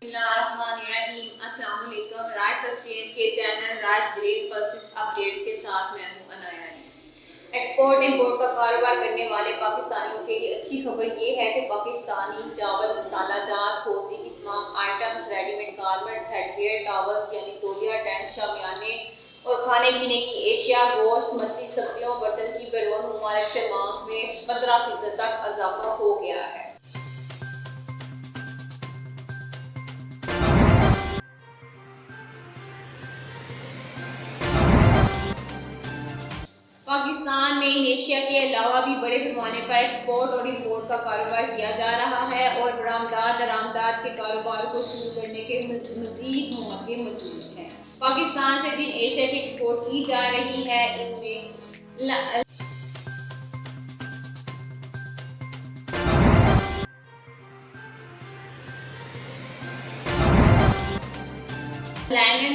बिस्मिल्लाहिर्रहमानिर्रहीम। अस्सलाम वालेकुम। राइस एक्सचेंज के channel rice grain pulses updates के साथ मैं हूं अनाया। एक्सपोर्ट इंपोर्ट का कारोबार करने वाले पाकिस्तानियों के लिए अच्छी खबर ये है कि पाकिस्तानी चावल, मसाला जात, खोसी की तमाम items, readymade garments, hardware, towels यानी तौलिया, टेंट, शामियाने और खाने पीने की एशिया, गोश्त, मछली, सब्जियों, बर्तन की बैरून मुमालिक से मांग में 15% तक इजाफा हो गया है। पाकिस्तान में एशिया के अलावा भी बड़े पैमाने पर एक्सपोर्ट और इंपोर्ट का कारोबार किया जा रहा है और दरामदार के कारोबार को शुरू करने के मज़ीद मौके मौजूद हैं। पाकिस्तान से जिन एशिया की एक्सपोर्ट की जा रही है इनमें linen,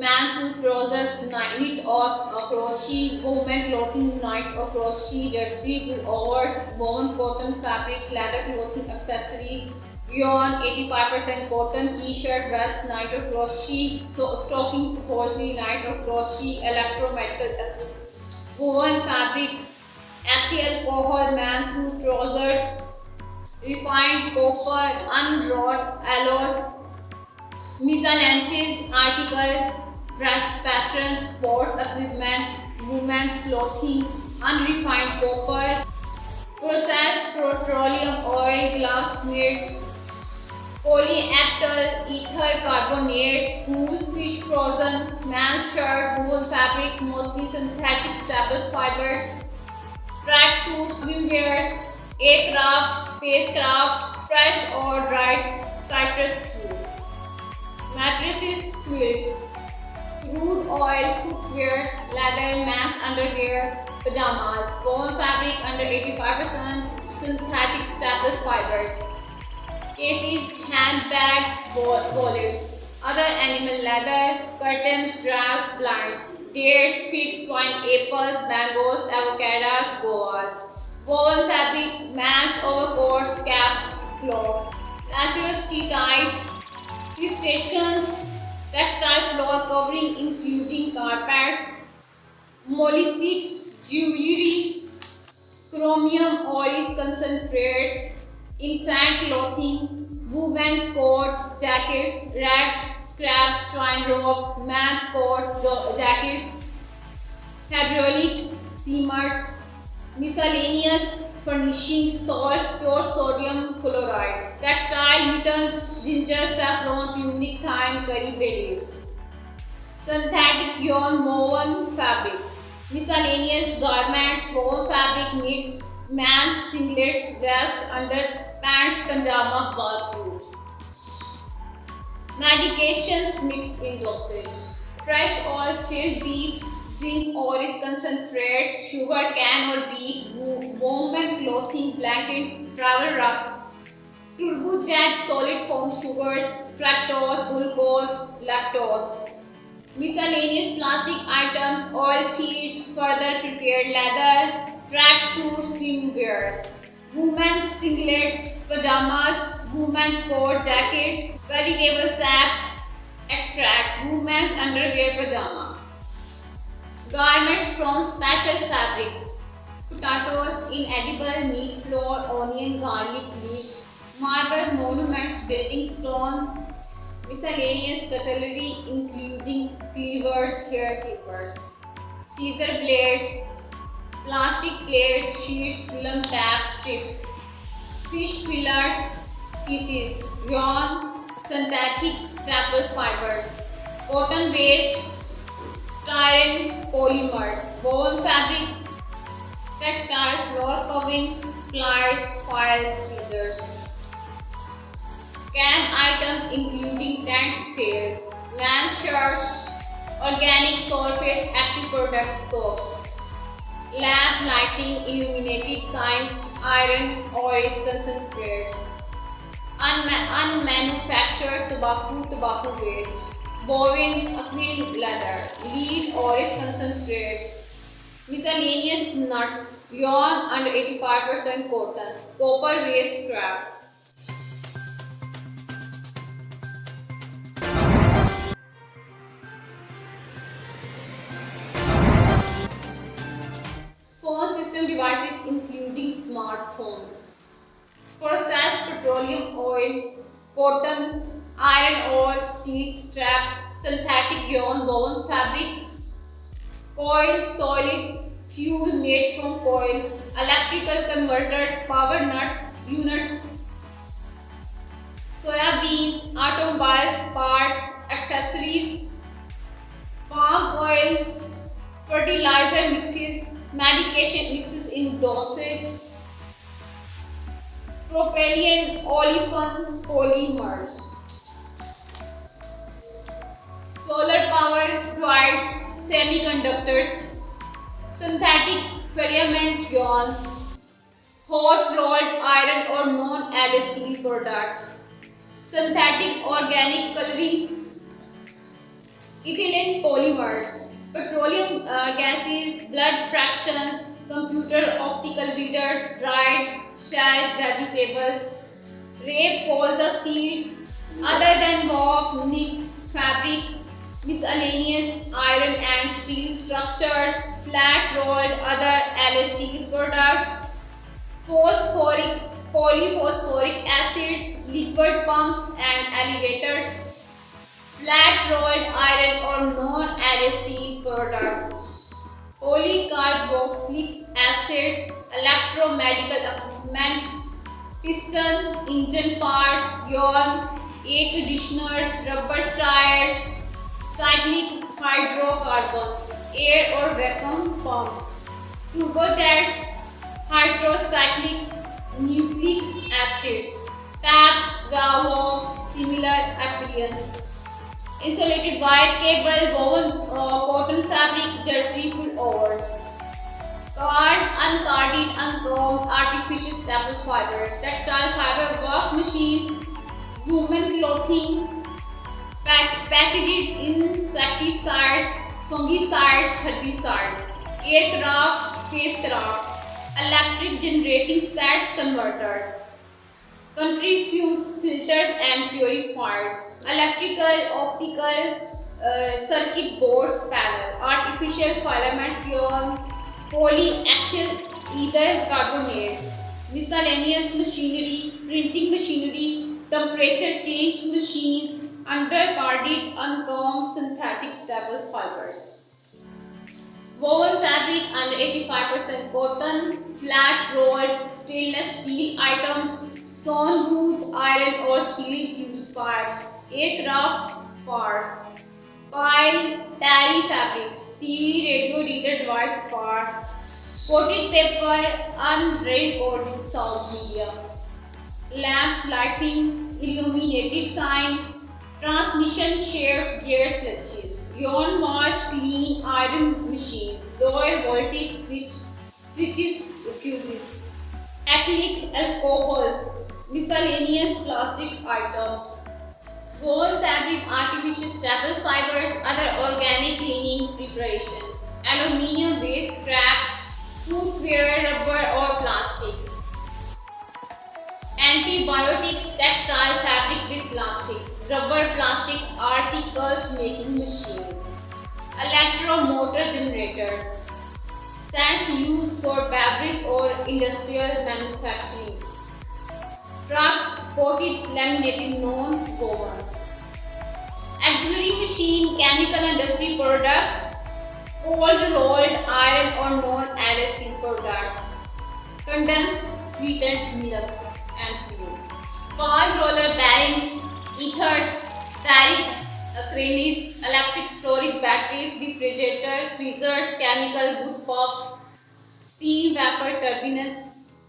men's suit, trousers, knit or crochet, women clothing, knit or crochet, jersey, pullovers, woven cotton fabric, leather clothing accessories, yarn 85% cotton, t-shirt, vest, knit or crochet, stockings, hosiery, knit or crochet, electromedical, woven fabric, ethical alcohol, men's suit, trousers, refined copper, unwrought alloys, miscellaneous articles, dress patterns, sports equipment, women's clothing, unrefined copper, processed petroleum oil, glass meats, polyethyl ether carbonate, cool fish frozen, men's shirt, wool fabric, mostly synthetic staple fibers, track suits, swimwear, aircraft, spacecraft, fresh or dried citrus fruit. Mattresses, quilts, crude oil, footwear, leather, men's underwear, pajamas, woven fabric under 85%, synthetic staple fibers, cases, handbags, wallets, other animal leather, curtains, drapes, blinds, dates, figs, pineapples, mangoes, avocados, goas, woven fabric, men's overcoats, caps, cloths, natural tea ties, stations, textile floor covering including carpets, molluscs, jewelry, chromium ores concentrates, infant clothing, women's coats, jackets, rags, scraps, twine rope, men's coats, jackets, hydraulic steamers, miscellaneous furnishings, salts, pure sodium chloride, textile mittens, ginger, saffron, tunic, thyme, curry bay leaves, synthetic yarn, woven fabric, miscellaneous garments, woven fabric, knits, men's singlets, vest, underpants, pajama, bathrobes, medications mixed in dosage, fresh oil, chilled beef, zinc ores concentrates, sugar cane or beef, woven clothing, blanket, travel rugs, turbojet, solid foam sugars, fructose, glucose, lactose, miscellaneous plastic items, oil seeds, further prepared leather, track suits, swimwear, women's singlets, pajamas, women's coat, jackets, vegetable sap, extract, women's underwear, pajama, garments from special fabric, potatoes, inedible meat, flour, onion, garlic, leaves, marble monuments, building stone, miscellaneous cutlery including cleavers, hair clippers, scissor blades, plastic plates, sheets, film taps, strips, fish fillers, pieces, yarn, synthetic staple fibers, cotton based styrene polymers, woven fabric, textile floor covering, pliers, files, tweezers. Can items including tent sails, man's shirts, organic surface active product soap, lamp lighting, illuminated signs, iron, oils, concentrates, unmanufactured tobacco waste, bovine acrylic leather, lead oils concentrates, miscellaneous nuts, yarn under 85% cotton, copper waste scrap. system devices including smartphones. Processed petroleum oil, cotton, iron ore, steel strap, synthetic yarn, woven fabric, coil, solid fuel made from coil, electrical converters, power nuts, units, soybean, automobiles, parts, accessories, palm oil, fertilizer mixes, medication mixes in dosage, propylene, olefin polymers. Solar power provides semiconductors, synthetic filament yarn, hot rolled iron or non-alloy steel products, synthetic organic coloring, ethylene polymers, petroleum gases, blood fractions, computer optical readers, dried shelled vegetables, rape colza seeds, other than warp, knit, fabric, miscellaneous iron and steel structures, flat rolled other alloy steel products, phosphoric, polyphosphoric acids, liquid pumps and elevators, flat rolled iron or non-alloy steel products, polycarboxylic acids, electromedical equipment, piston, engine parts, yarn, air conditioners, rubber tires, cyclic hydrocarbons, air or vacuum pumps, turbojets, hydrocyclic nucleic acids, taps, valves, similar appliances. Insulated wire cable, woven cotton fabric, jersey pullovers. Card, uncarded, uncombed, artificial staple fibers, textile fiber, wash machines, women clothing, packaged insecticides, fungicides, herbicides, aircraft, spacecraft, electric generating sets, converters, centrifuges, filters and purifiers, electrical, optical, circuit boards, panel, artificial filaments, yarn, polyacyl ether carbonates, miscellaneous machinery, printing machinery, temperature change machines, undercarded, uncombed synthetic staple fibers. Woven fabric under 85% cotton, flat rolled stainless steel items, sewn wood, iron or steel tube parts, aircraft parts, pile, tally fabrics, TV, radio, reader device parts, coated paper, unrecorded sound media, lamps, lighting, illuminated signs, transmission shares, gear clutches, yarn wash, clean, iron machines, lower voltage switches, fuses, acrylic alcohols, miscellaneous plastic items, woven fabric, artificial staple fibers, other organic cleaning preparations, aluminium waste scrap, footwear, rubber or plastic, antibiotics, textile fabric with plastic, rubber plastic articles making machines, electromotor generators, stands used for fabric or industrial manufacturing, trucks coated laminated non-woven, auxiliary machine, chemical industry products, cold rolled iron or non-alloy steel products, condensed sweetened milk and fuel, car roller bearings, ethers, tariffs, cranes, electric storage batteries, refrigerator, freezers, chemical wood puffs, steam vapor turbines,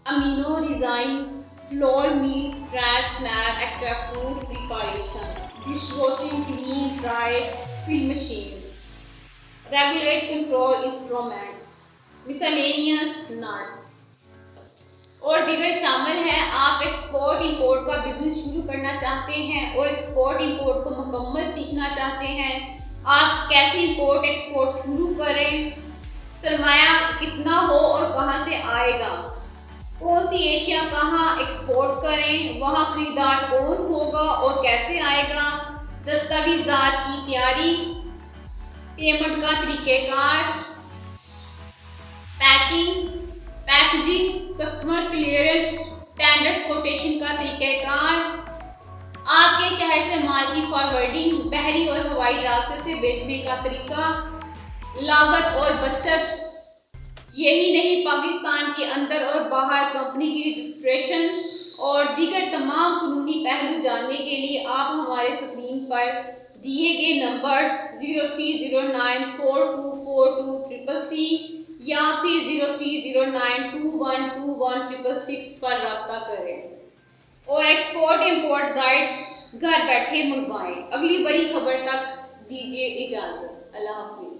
amino resins, flour mills, trash, mat, extra food preparation, dishwashing, clean, dry, free machines, regulate control instruments, miscellaneous nuts اور دیگر شامل ہیں. آپ export import کا business شروع کرنا چاہتے ہیں اور ایکسپورٹ امپورٹ کو مکمل سیکھنا چاہتے ہیں. آپ کیسے امپورٹ ایکسپورٹ شروع کریں, سرمایہ کتنا ہو اور کہاں سے آئے گا, کون سی ایشیا کہاں ایکسپورٹ کریں, وہاں خریدار کون ہوگا اور کیسے آئے گا, دستاویزات کی تیاری, پیمنٹ کا طریقہ کار, packing, packaging, customer clearance, tenders quotation کا طریقہ کار، آپ کے شہر سے مال کی فارورڈنگ، بحری اور ہوائی راستے سے بیچنے کا طریقہ، لاگت اور بچت۔ یہی نہیں، پاکستان کے اندر اور باہر کمپنی کی رجسٹریشن اور دیگر تمام قانونی پہلو جاننے کے لیے آپ ہمارے اسکرین پر دیے گئے نمبر 0309424233 یا پھر 0309212166 پر رابطہ کریں اور ایکسپورٹ امپورٹ گائیڈ گھر بیٹھے منگوائیں۔ اگلی بڑی خبر تک دیجیے اجازت۔ اللہ حافظ۔